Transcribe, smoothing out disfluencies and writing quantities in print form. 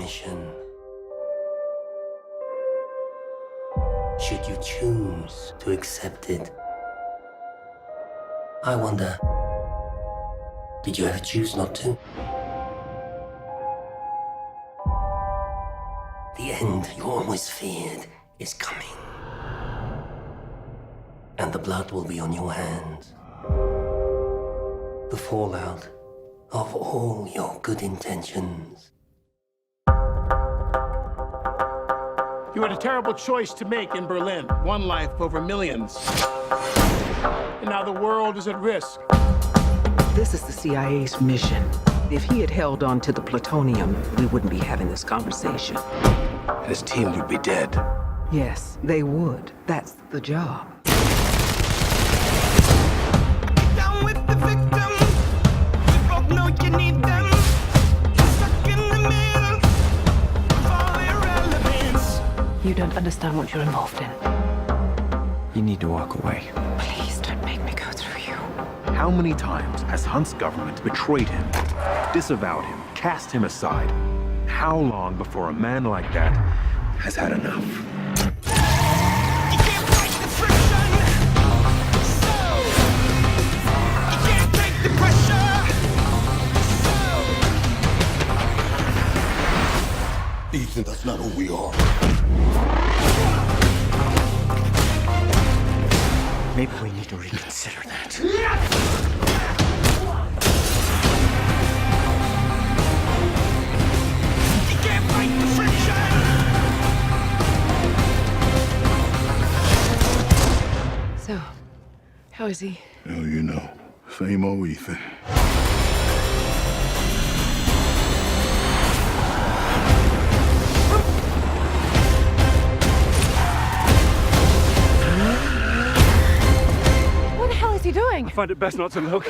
mission. Should you choose to accept it? I wonder, did you ever choose not to? The end you always feared is coming. And the blood will be on your hands. The fallout of all your good intentions. You had a terrible choice to make in Berlin. One life over millions. And now the world is at risk. This is the CIA's mission. If he had held on to the plutonium, we wouldn't be having this conversation. His team would be dead. Yes, they would. That's the job. Down with the victim. We both know you need them. Stuck in the middle of all irrelevance. You don't understand what you're involved in. You need to walk away. Please don't make me go through you. How many times has Hunt's government betrayed him, disavowed him, cast him aside? How long before a man like that has had enough? You can't fight the friction. So you can't take the pressure. So Ethan, that's not who we are. Maybe we need to reconsider that. you can't fight the friction. So, how is he? Hell, you know. Same old Ethan. What the hell is he doing? I find it best not to look.